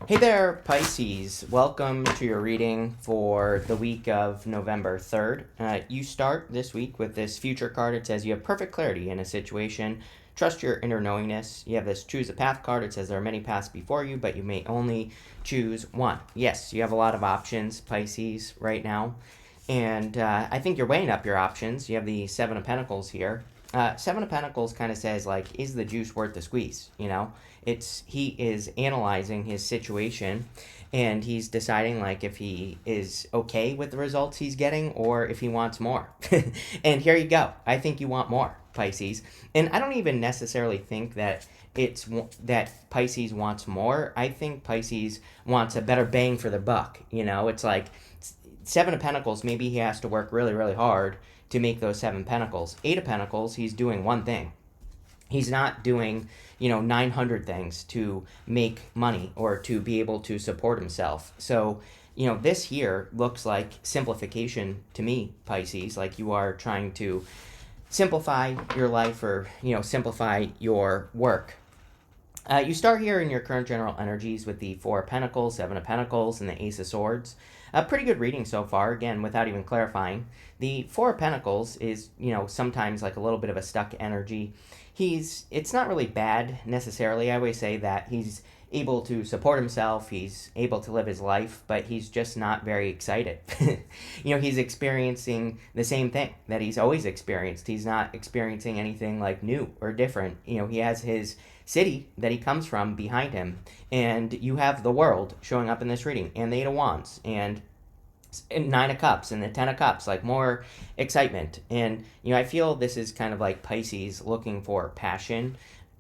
Hey there, Pisces. Welcome to your reading for the week of November 3rd. You start this week with this future card. It says you have perfect clarity in a situation. Trust your inner knowingness. You have this choose a path card. It says there are many paths before you, but you may only choose one. Yes, you have a lot of options, Pisces, right now. And I think you're weighing up your options. You have the Seven of Pentacles here. Seven of Pentacles kind of says, like, is the juice worth the squeeze? You know, he is analyzing his situation, and he's deciding, like, if he is okay with the results he's getting or if he wants more. And here you go. I think you want more, Pisces. And I don't even necessarily think that that Pisces wants more. I think Pisces wants a better bang for the buck. You know, it's like Seven of Pentacles, maybe he has to work really, really hard to make those Seven Pentacles. Eight of Pentacles, he's doing one thing. He's not doing, 900 things to make money or to be able to support himself. So, this here looks like simplification to me, Pisces. Like you are trying to simplify your life or, simplify your work. You start here in your current general energies with the Four of Pentacles, Seven of Pentacles, and the Ace of Swords. A pretty good reading so far, again, without even clarifying. The Four of Pentacles is, sometimes like a little bit of a stuck energy. It's not really bad necessarily. I always say that he's able to support himself, he's able to live his life, but he's just not very excited. He's experiencing the same thing that he's always experienced. He's not experiencing anything like new or different. He has his city that he comes from behind him, and you have the world showing up in this reading, and the Eight of Wands, and Nine of Cups, and the Ten of Cups, like more excitement. And, I feel this is kind of like Pisces looking for passion,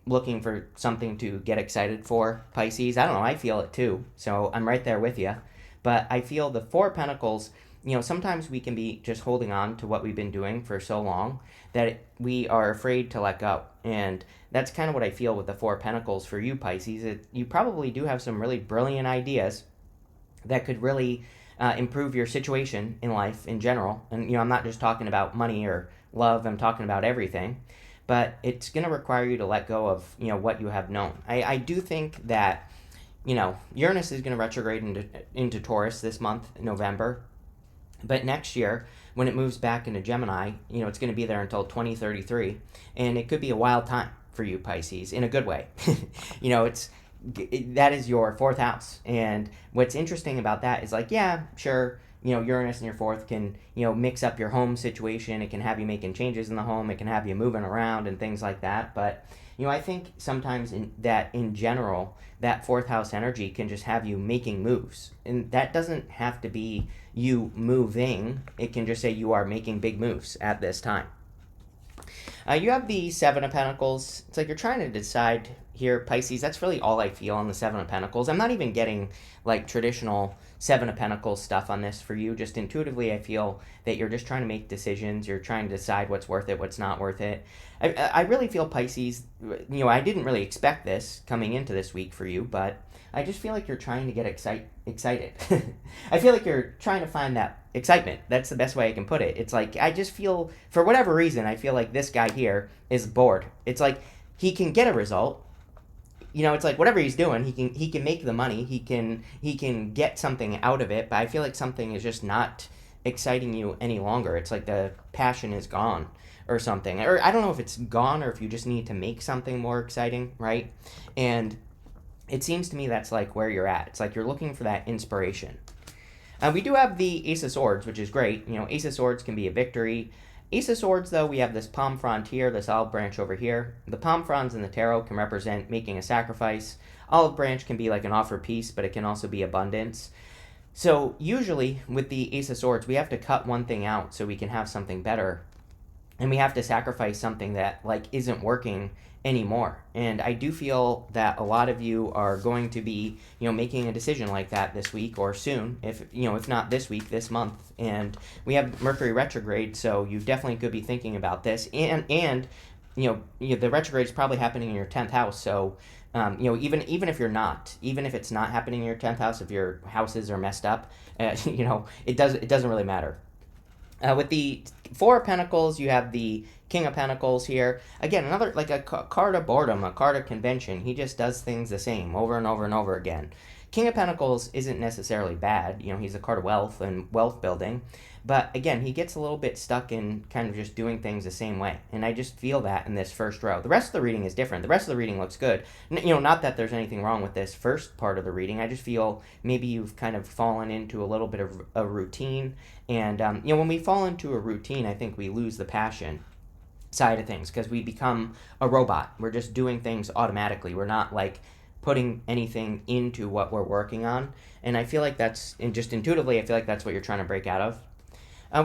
looking for something to get excited for, Pisces. I don't know, I feel it too, so I'm right there with you. But I feel the Four of Pentacles, sometimes we can be just holding on to what we've been doing for so long that we are afraid to let go. And that's kind of what I feel with the Four of Pentacles for you, Pisces. You probably do have some really brilliant ideas that could really improve your situation in life in general. And, I'm not just talking about money or love, I'm talking about everything. But it's going to require you to let go of, what you have known. I do think that, Uranus is going to retrograde into Taurus this month, November. But next year, when it moves back into Gemini, it's going to be there until 2033. And it could be a wild time for you, Pisces, in a good way. That is your fourth house. And what's interesting about that is, like, yeah, sure, Uranus in your fourth can, mix up your home situation. It can have you making changes in the home. It can have you moving around and things like that. But, I think sometimes in general, that fourth house energy can just have you making moves. And that doesn't have to be you moving. It can just say you are making big moves at this time. You have the Seven of Pentacles. It's like you're trying to decide here, Pisces. That's really all I feel on the Seven of Pentacles. I'm not even getting like traditional Seven of Pentacles stuff on this for you. Just intuitively, I feel that you're just trying to make decisions. You're trying to decide what's worth it, what's not worth it. I really feel, Pisces, I didn't really expect this coming into this week for you, but I just feel like you're trying to get excited. I feel like you're trying to find that excitement. That's the best way I can put it. It's like, I just feel, for whatever reason, I feel like this guy here is bored. It's like he can get a result. It's like whatever he's doing, he can make the money. He can get something out of it, but I feel like something is just not exciting you any longer. It's like the passion is gone or something. Or I don't know if it's gone or if you just need to make something more exciting, right? And it seems to me that's like where you're at. It's like you're looking for that inspiration. We do have the Ace of Swords, which is great. Ace of Swords can be a victory. Ace of Swords, though, we have this palm frond here, this olive branch over here. The palm fronds in the tarot can represent making a sacrifice. Olive branch can be like an offer piece, but it can also be abundance. So usually with the Ace of Swords, we have to cut one thing out so we can have something better. And we have to sacrifice something that like isn't working anymore. And I do feel that a lot of you are going to be, making a decision like that this week or soon, if not this week, this month. And we have Mercury retrograde, so you definitely could be thinking about this. And the retrograde is probably happening in your 10th house, so even if it's not happening in your 10th house, if your houses are messed up, it doesn't really matter. With the Four of Pentacles, you have the King of Pentacles here. Again, another, like a card of boredom, a card of convention. He just does things the same over and over and over again. King of Pentacles isn't necessarily bad. He's a card of wealth and wealth building. But again, he gets a little bit stuck in kind of just doing things the same way. And I just feel that in this first row. The rest of the reading is different. The rest of the reading looks good. Not that there's anything wrong with this first part of the reading. I just feel maybe you've kind of fallen into a little bit of a routine. And, when we fall into a routine, I think we lose the passion side of things because we become a robot. We're just doing things automatically. We're not like putting anything into what we're working on. And I feel like that's, and just intuitively, I feel like that's what you're trying to break out of.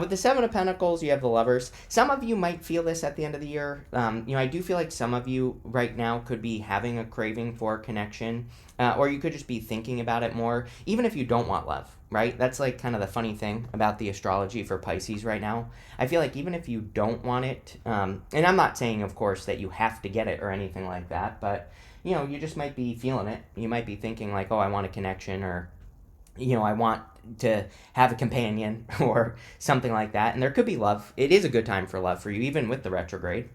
With the Seven of Pentacles, you have the Lovers. Some of you might feel this at the end of the year. I do feel like some of you right now could be having a craving for connection, or you could just be thinking about it more, even if you don't want love, right? That's like kind of the funny thing about the astrology for Pisces right now. I feel like even if you don't want it, and I'm not saying, of course, that you have to get it or anything like that, but, you just might be feeling it. You might be thinking like, oh, I want a connection, or I want to have a companion or something like that. And there could be love. It is a good time for love for you, even with the retrograde.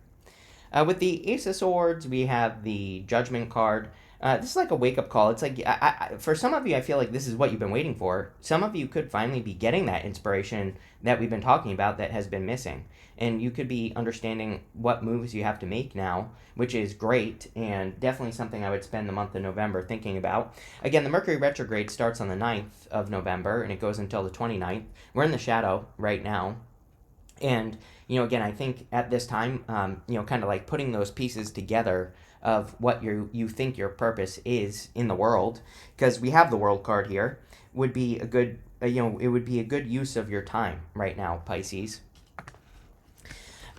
With the Ace of Swords, we have the Judgment card. This is like a wake-up call. It's like, for some of you, I feel like this is what you've been waiting for. Some of you could finally be getting that inspiration that we've been talking about that has been missing. And you could be understanding what moves you have to make now, which is great, and definitely something I would spend the month of November thinking about. Again, the Mercury retrograde starts on the 9th of November, and it goes until the 29th. We're in the shadow right now. And, again, I think at this time, kind of like putting those pieces together of what you think your purpose is in the world, because we have the World card here, would be a good, it would be a good use of your time right now, Pisces.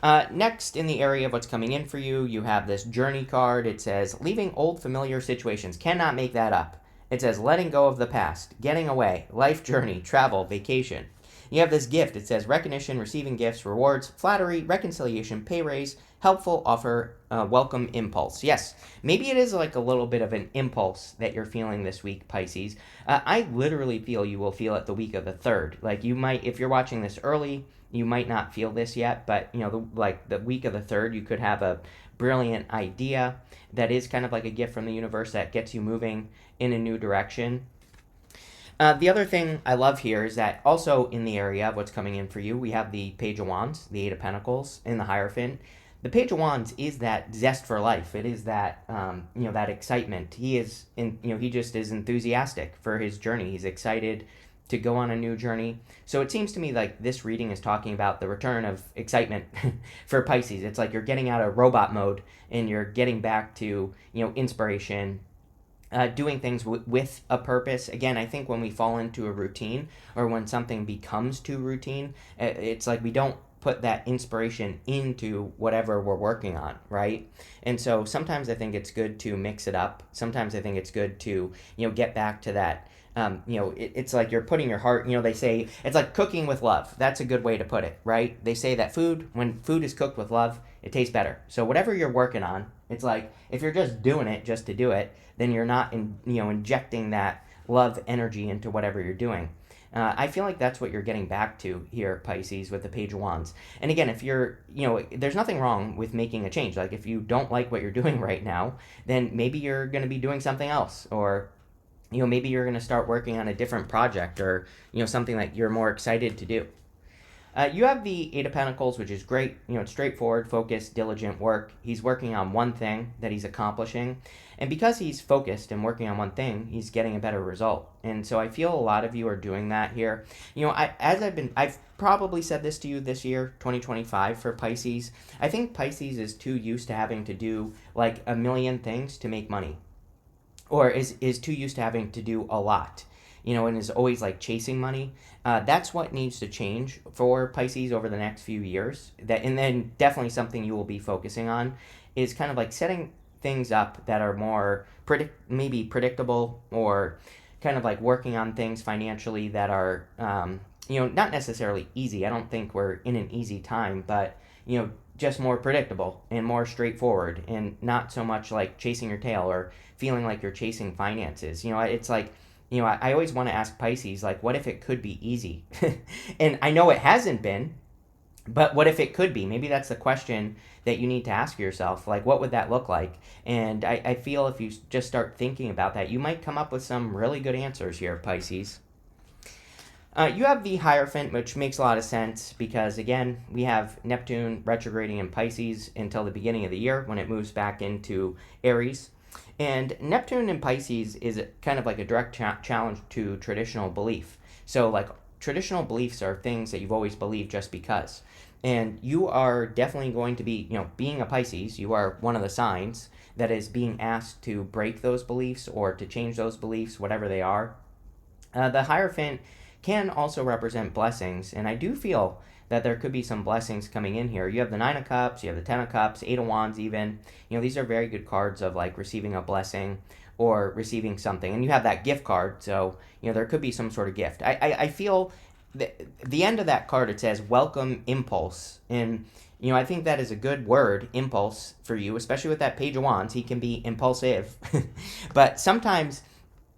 Next, in the area of what's coming in for you, you have this Journey card. It says, leaving old familiar situations. Cannot make that up. It says, letting go of the past, getting away, life journey, travel, vacation. You have this gift. It says, recognition, receiving gifts, rewards, flattery, reconciliation, pay raise, helpful offer, welcome impulse. Yes, maybe it is like a little bit of an impulse that you're feeling this week, Pisces. I literally feel you will feel it the week of the 3rd. Like you might, if you're watching this early, you might not feel this yet, but the week of the 3rd, you could have a brilliant idea that is kind of like a gift from the universe that gets you moving in a new direction. The other thing I love here is that also in the area of what's coming in for you, we have the Page of Wands, the Eight of Pentacles, and the Hierophant. The Page of Wands is that zest for life. It is that, that excitement. He is, he just is enthusiastic for his journey. He's excited to go on a new journey. So it seems to me like this reading is talking about the return of excitement for Pisces. It's like you're getting out of robot mode and you're getting back to, inspiration, doing things with a purpose. Again, I think when we fall into a routine or when something becomes too routine, it's like we don't put that inspiration into whatever we're working on, right? And so sometimes I think it's good to mix it up. Sometimes I think it's good to, get back to that. It's like you're putting your heart, they say it's like cooking with love. That's a good way to put it, right? They say that when food is cooked with love, it tastes better. So whatever you're working on, it's like if you're just doing it just to do it, then you're not, injecting that love energy into whatever you're doing. I feel like that's what you're getting back to here, Pisces, with the Page of Wands. And again, if you're, there's nothing wrong with making a change. Like if you don't like what you're doing right now, then maybe you're going to be doing something else, or maybe you're going to start working on a different project, or, something that you're more excited to do. You have the Eight of Pentacles, which is great. It's straightforward, focused, diligent work. He's working on one thing that he's accomplishing. And because he's focused and working on one thing, he's getting a better result. And so I feel a lot of you are doing that here. I've probably said this to you this year, 2025, for Pisces. I think Pisces is too used to having to do like a million things to make money, or is too used to having to do a lot, and is always like chasing money. That's what needs to change for Pisces over the next few years. And then definitely something you will be focusing on is kind of like setting things up that are more maybe predictable, or kind of like working on things financially that are, not necessarily easy. I don't think we're in an easy time, but, just more predictable and more straightforward, and not so much like chasing your tail or feeling like you're chasing finances. It's like, I always want to ask Pisces, like, what if it could be easy? And I know it hasn't been, But what if it could be? Maybe that's the question that you need to ask yourself. Like, what would that look like? And I feel if you just start thinking about that, you might come up with some really good answers here, Pisces. You have the Hierophant, which makes a lot of sense because, again, we have Neptune retrograding in Pisces until the beginning of the year when it moves back into Aries. And Neptune in Pisces is kind of like a direct challenge to traditional belief. So, like, traditional beliefs are things that you've always believed just because. And you are definitely going to be, being a Pisces, you are one of the signs that is being asked to break those beliefs or to change those beliefs, whatever they are. The Hierophant can also represent blessings, and I do feel that there could be some blessings coming in here. You have the Nine of Cups, you have the Ten of Cups, Eight of Wands even. These are very good cards of like receiving a blessing or receiving something. And you have that gift card, so there could be some sort of gift. I feel the end of that card, it says welcome impulse. And I think that is a good word, impulse, for you, especially with that Page of Wands. He can be impulsive. But sometimes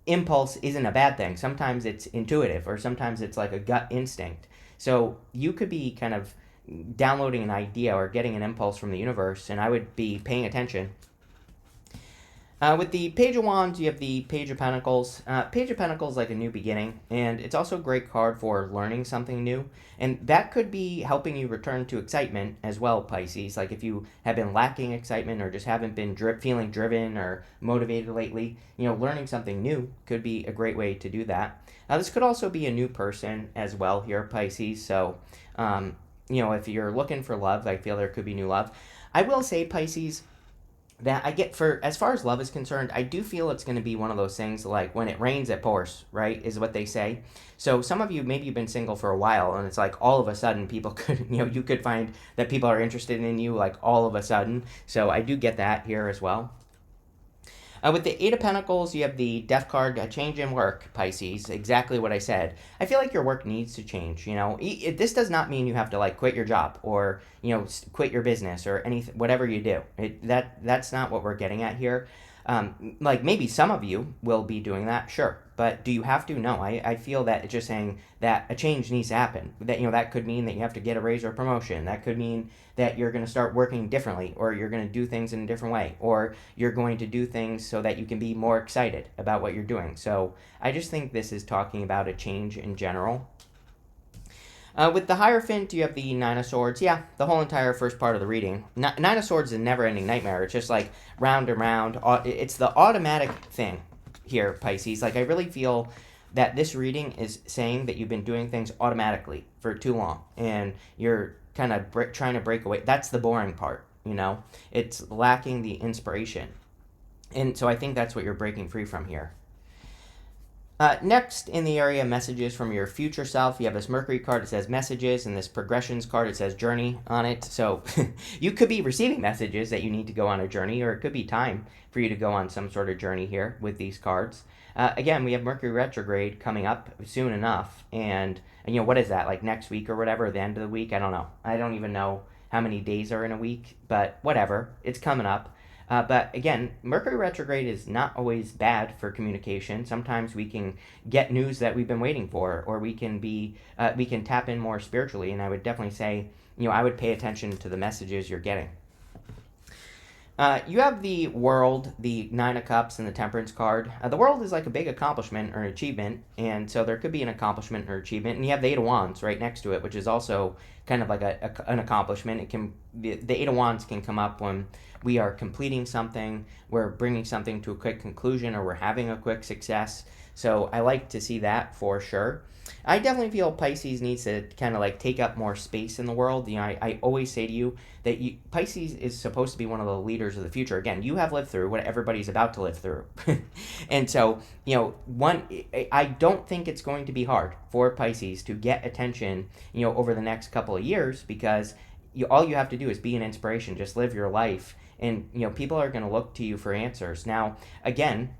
impulse isn't a bad thing. Sometimes it's intuitive, or sometimes it's like a gut instinct. So you could be kind of downloading an idea or getting an impulse from the universe, and I would be paying attention. With the Page of Wands, you have the Page of Pentacles. Page of Pentacles is like a new beginning, and it's also a great card for learning something new. And that could be helping you return to excitement as well, Pisces. Like if you have been lacking excitement or just haven't been feeling driven or motivated lately, learning something new could be a great way to do that. This could also be a new person as well here, Pisces. So, if you're looking for love, I feel there could be new love. I will say, Pisces, that I get for as far as love is concerned, I do feel it's going to be one of those things like when it rains, it pours, right? Is what they say. So some of you, maybe you've been single for a while, and it's like all of a sudden people could, you could find that people are interested in you like all of a sudden. So I do get that here as well. With the Eight of Pentacles, you have the Death card, a change in work, Pisces. Exactly what I said. I feel like your work needs to change. This does not mean you have to like quit your job or quit your business or anything, whatever you do. That's not what we're getting at here. Like maybe some of you will be doing that, sure. But do you have to? No. I feel that it's just saying that a change needs to happen. That that could mean that you have to get a raise or a promotion. That could mean that you're going to start working differently, or you're going to do things in a different way, or you're going to do things so that you can be more excited about what you're doing. So I just think this is talking about a change in general. With the Hierophant, you have the Nine of Swords. Yeah, the whole entire first part of the reading. Nine of Swords is a never-ending nightmare. It's just like round and round. It's the automatic thing here, Pisces. Like I really feel that this reading is saying that you've been doing things automatically for too long, and you're kind of trying to break away. That's the boring part, It's lacking the inspiration. And so I think that's what you're breaking free from here. Next, in the area messages from your future self, you have this Mercury card. It says messages, and this progressions card, it says journey on it. So you could be receiving messages that you need to go on a journey, or it could be time for you to go on some sort of journey here with these cards. Again, we have Mercury retrograde coming up soon enough, and what is that, like next week or whatever, the end of the week? I don't know. I don't even know how many days are in a week, but whatever. It's coming up. But again, Mercury retrograde is not always bad for communication. Sometimes we can get news that we've been waiting for, or we can tap in more spiritually. And I would definitely say, I would pay attention to the messages you're getting. You have the World, the Nine of Cups, and the Temperance card. The World is like a big accomplishment or an achievement, and so there could be an accomplishment or achievement. And you have the Eight of Wands right next to it, which is also kind of like an accomplishment. The Eight of Wands can come up when we are completing something, we're bringing something to a quick conclusion, or we're having a quick success. So I like to see that for sure. I definitely feel Pisces needs to kind of like take up more space in the world. I always say to you that Pisces is supposed to be one of the leaders of the future. Again, you have lived through what everybody's about to live through. And so, I don't think it's going to be hard for Pisces to get attention, over the next couple of years, because all you have to do is be an inspiration. Just live your life, and, people are going to look to you for answers. Now, again,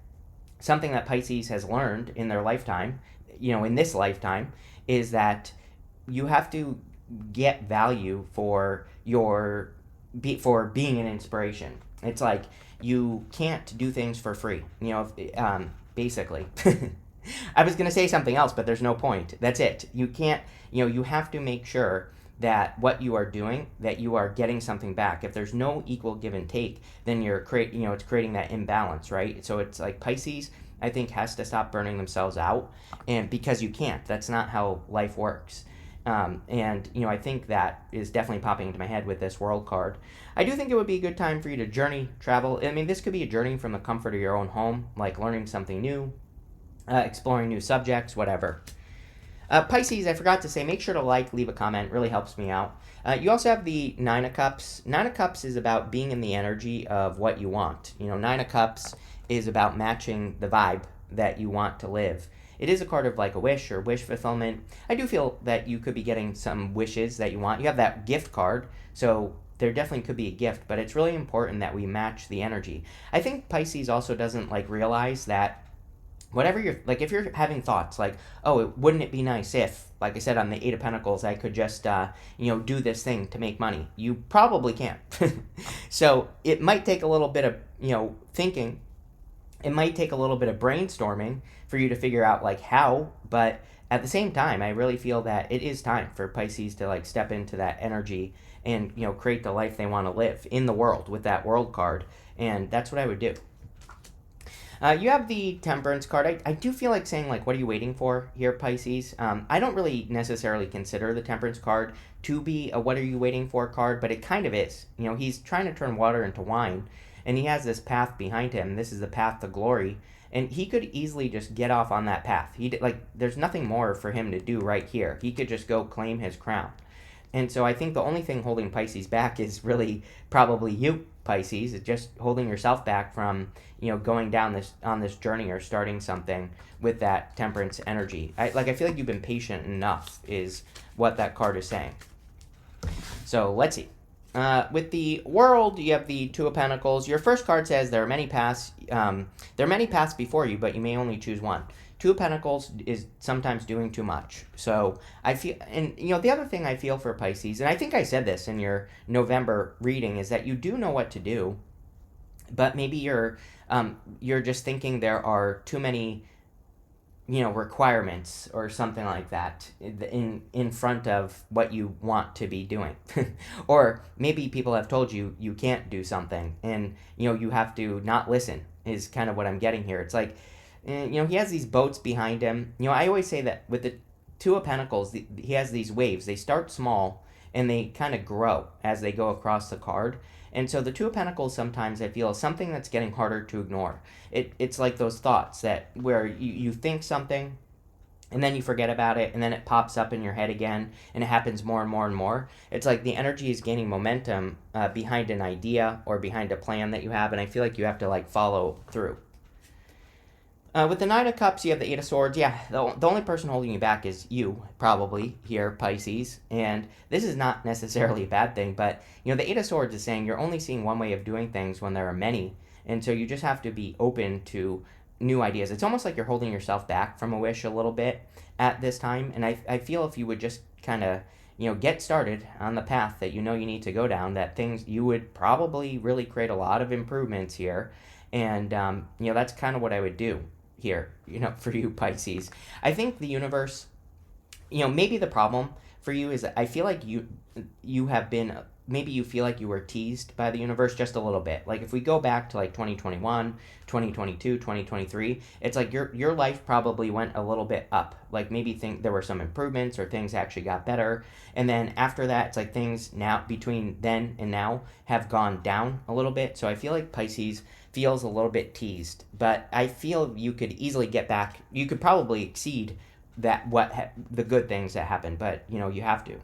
something that Pisces has learned in their lifetime, in this lifetime, is that you have to get value for being an inspiration. It's like you can't do things for free, basically. I was going to say something else, but there's no point. That's it. You can't, you have to make sure that what you are doing, that you are getting something back. If there's no equal give and take, then it's creating that imbalance, right? So it's like Pisces, I think, has to stop burning themselves out, and because you can't. That's not how life works. And I think that is definitely popping into my head with this World card. I do think it would be a good time for you to journey, travel. I mean, this could be a journey from the comfort of your own home, like learning something new, exploring new subjects, whatever. Pisces, I forgot to say, make sure to leave a comment. Really helps me out. You also have the Nine of Cups. Nine of Cups is about being in the energy of what you want. Nine of Cups is about matching the vibe that you want to live. It is a card of like a wish or wish fulfillment. I do feel that you could be getting some wishes that you want. You have that gift card, so there definitely could be a gift, but it's really important that we match the energy. I think Pisces also doesn't realize that whatever you're like, if you're having thoughts like, oh, wouldn't it be nice if, like I said on the Eight of Pentacles, I could just do this thing to make money, you probably can't. So it might take a little bit of thinking. It might take a little bit of brainstorming for you to figure out how, but at the same time, I really feel that it is time for Pisces to step into that energy and create the life they want to live in the world with that World card, and that's what I would do. You have the Temperance card. I do feel like saying, what are you waiting for here, Pisces? I don't really necessarily consider the Temperance card to be a what are you waiting for card, but it kind of is. He's trying to turn water into wine, and he has this path behind him. This is the path to glory, and he could easily just get off on that path. There's nothing more for him to do right here. He could just go claim his crown. And so I think the only thing holding Pisces back is really probably you, Pisces. It's just holding yourself back from, going down this journey or starting something with that Temperance energy. I feel like you've been patient enough is what that card is saying. So let's see. With the World, you have the Two of Pentacles. Your first card says there are many paths. There are many paths before you, but you may only choose one. Two of Pentacles is sometimes doing too much. So I feel, and the other thing I feel for Pisces, and I think I said this in your November reading, is that you do know what to do, but maybe you're just thinking there are too many, requirements or something like that in front of what you want to be doing. Or maybe people have told you you can't do something, and you have to not listen is kind of what I'm getting here. It's like, he has these boats behind him. I always say that with the Two of Pentacles, he has these waves. They start small, and they kind of grow as they go across the card. And so the Two of Pentacles sometimes I feel is something that's getting harder to ignore. It's like those thoughts that where you think something, and then you forget about it, and then it pops up in your head again, and it happens more and more and more. It's like the energy is gaining momentum behind an idea or behind a plan that you have, and I feel like you have to follow through. With the Nine of Cups, you have the Eight of Swords. Yeah, the only person holding you back is you, probably, here, Pisces. And this is not necessarily a bad thing, but, the Eight of Swords is saying you're only seeing one way of doing things when there are many. And so you just have to be open to new ideas. It's almost like you're holding yourself back from a wish a little bit at this time. And I feel if you would just kind of, get started on the path that you need to go down, that you would probably really create a lot of improvements here. And, that's kind of what I would do here, for you, Pisces. I think the universe, maybe the problem for you is that I feel like you have been, maybe you feel like you were teased by the universe just a little bit. If we go back to 2021, 2022, 2023, it's like your life probably went a little bit up. Maybe there were some improvements or things actually got better. And then after that, it's like things now between then and now have gone down a little bit. So I feel like Pisces feels a little bit teased, but I feel you could easily get back. You could probably exceed the good things that happen, but you have to.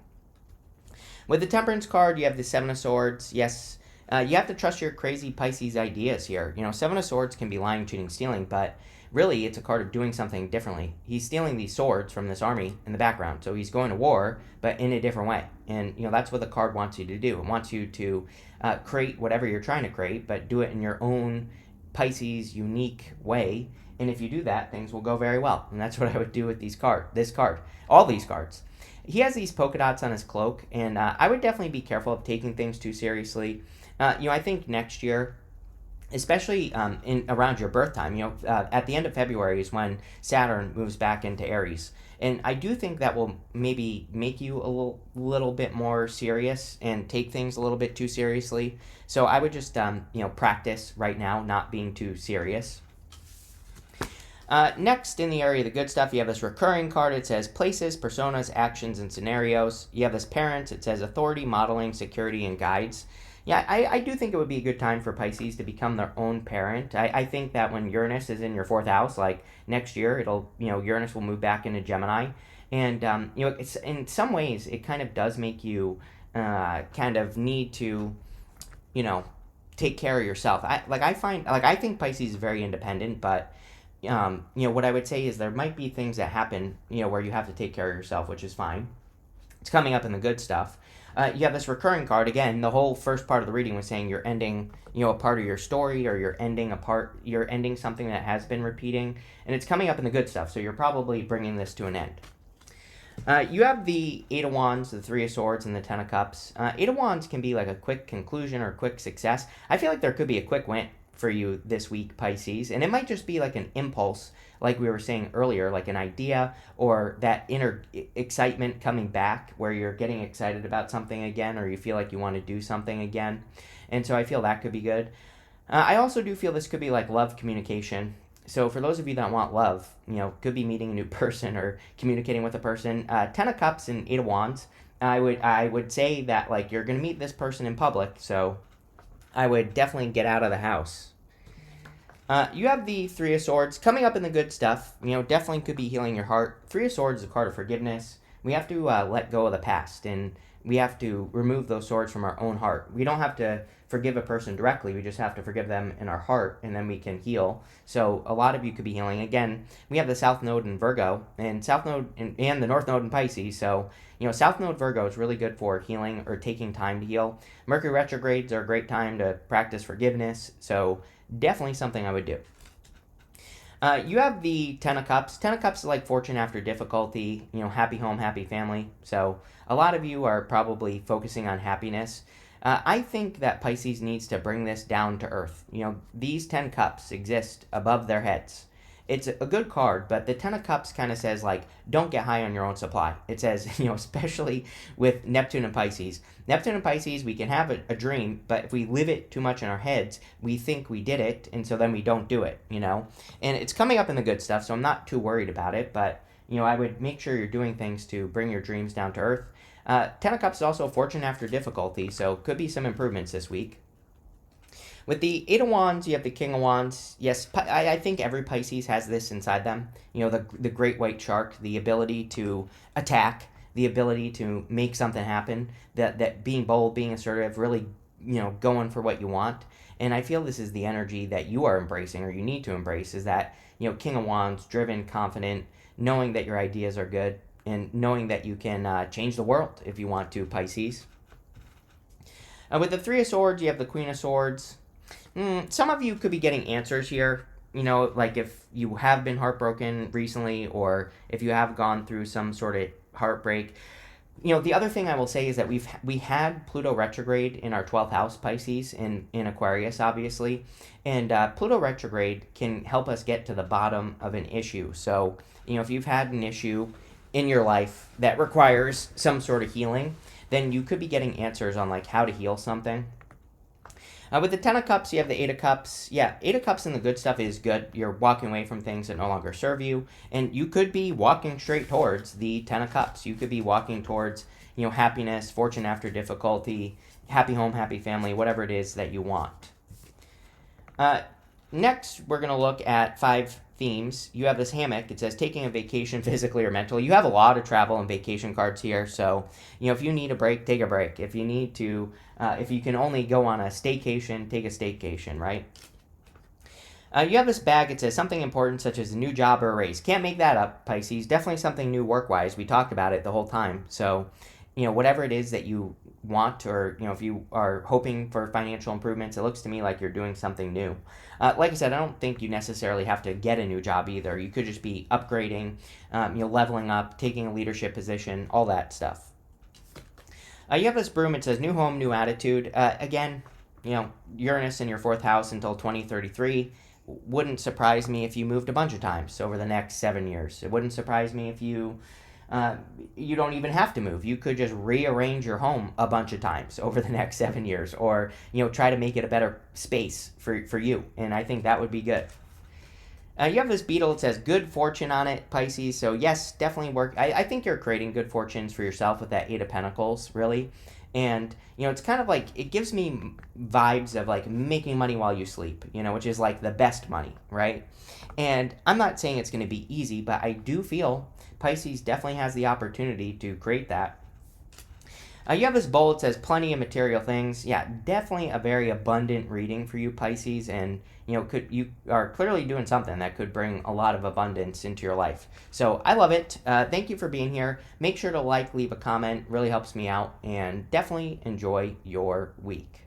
With the Temperance card, you have the Seven of Swords. Yes, you have to trust your crazy Pisces ideas here. Seven of Swords can be lying, cheating, stealing, but really it's a card of doing something differently. He's stealing these swords from this army in the background, so he's going to war, but in a different way. And that's what the card wants you to do. It wants you to create whatever you're trying to create, but do it in your own Pisces unique way. And if you do that, things will go very well. And that's what I would do with this card, all these cards. He has these polka dots on his cloak, and I would definitely be careful of taking things too seriously. I think next year, especially in around your birth time. At the end of February is when Saturn moves back into Aries, and I do think that will maybe make you a little bit more serious and take things a little bit too seriously. So I would just practice right now not being too serious. Next, in the area of the good stuff, you have this recurring card. It says places, personas, actions, and scenarios. You have this parents. It says authority, modeling, security, and guides. Yeah, I do think it would be a good time for Pisces to become their own parent. I think that when Uranus is in your fourth house, like next year, Uranus will move back into Gemini. And, it's, in some ways, it kind of does make you kind of need to, you know, take care of yourself. I think Pisces is very independent, but what I would say is there might be things that happen, where you have to take care of yourself, which is fine. It's coming up in the good stuff. You have this recurring card. Again, the whole first part of the reading was saying you're ending, a part of your story, or you're ending something that has been repeating, and it's coming up in the good stuff. So you're probably bringing this to an end. You have the Eight of Wands, the Three of Swords, and the Ten of Cups. Eight of Wands can be like a quick conclusion or quick success. I feel like there could be a quick win for you this week, Pisces, and it might just be like an impulse, like we were saying earlier, like an idea or that inner excitement coming back where you're getting excited about something again, or you feel like you want to do something again. And so I feel that could be good. I also do feel this could be like love communication. So for those of you that want love, could be meeting a new person or communicating with a person. Ten of Cups and Eight of Wands. I would say that like you're gonna meet this person in public, so I would definitely get out of the house. You have the Three of Swords coming up in the good stuff. Definitely could be healing your heart. Three of Swords is a card of forgiveness. We have to let go of the past, and we have to remove those swords from our own heart. We don't have to forgive a person directly. We just have to forgive them in our heart, and then we can heal. So a lot of you could be healing. Again, we have the South Node in Virgo, and South Node and the North Node in Pisces. So, South Node Virgo is really good for healing or taking time to heal. Mercury retrogrades are a great time to practice forgiveness. So definitely something I would do. You have the Ten of Cups. Ten of Cups is like fortune after difficulty, happy home, happy family. So a lot of you are probably focusing on happiness. I think that Pisces needs to bring this down to earth. These 10 cups exist above their heads. It's a good card, but the Ten of Cups kind of says, like, don't get high on your own supply. It says, especially with Neptune and Pisces. Neptune and Pisces, we can have a dream, but if we live it too much in our heads, we think we did it, and so then we don't do it, And it's coming up in the good stuff, so I'm not too worried about it, but, I would make sure you're doing things to bring your dreams down to earth. Ten of Cups is also fortune after difficulty, so could be some improvements this week. With the Eight of Wands, you have the King of Wands. Yes, I think every Pisces has this inside them. The great white shark, the ability to attack, the ability to make something happen, that being bold, being assertive, really, going for what you want. And I feel this is the energy that you are embracing, or you need to embrace, is that, King of Wands, driven, confident, knowing that your ideas are good, and knowing that you can change the world if you want to, Pisces. With the Three of Swords, you have the Queen of Swords. Some of you could be getting answers here, like if you have been heartbroken recently, or if you have gone through some sort of heartbreak. The other thing I will say is that we had Pluto retrograde in our 12th house, Pisces, in Aquarius, obviously. And Pluto retrograde can help us get to the bottom of an issue. So, if you've had an issue in your life that requires some sort of healing, then you could be getting answers on like how to heal something. With the Ten of Cups, you have the Eight of Cups. Yeah, Eight of Cups and the good stuff is good. You're walking away from things that no longer serve you. And you could be walking straight towards the Ten of Cups. You could be walking towards, happiness, fortune after difficulty, happy home, happy family, whatever it is that you want. Next, we're going to look at 5 themes. You have this hammock. It says taking a vacation physically or mentally. You have a lot of travel and vacation cards here. So, if you need a break, take a break. If you need to, if you can only go on a staycation, take a staycation, right? You have this bag. It says something important such as a new job or a raise. Can't make that up, Pisces. Definitely something new work-wise. We talked about it the whole time. So, whatever it is that you want, or, if you are hoping for financial improvements, it looks to me like you're doing something new. Like I said, I don't think you necessarily have to get a new job either. You could just be upgrading, leveling up, taking a leadership position, all that stuff. You have this broom. It says new home, new attitude. Again, Uranus in your fourth house until 2033. Wouldn't surprise me if you moved a bunch of times over the next 7 years. It wouldn't surprise me if you don't even have to move. You could just rearrange your home a bunch of times over the next 7 years, or try to make it a better space for you. And I think that would be good. You have this beetle. It says good fortune on it, Pisces. So yes, definitely work. I think you're creating good fortunes for yourself with that Eight of Pentacles, really. And it's kind of like, it gives me vibes of like making money while you sleep, which is like the best money, right? And I'm not saying it's going to be easy, but I do feel Pisces definitely has the opportunity to create that. You have this bowl. It says plenty of material things. Yeah, definitely a very abundant reading for you, Pisces, and you are clearly doing something that could bring a lot of abundance into your life. So I love it. Thank you for being here. Make sure to leave a comment. Really helps me out, and definitely enjoy your week.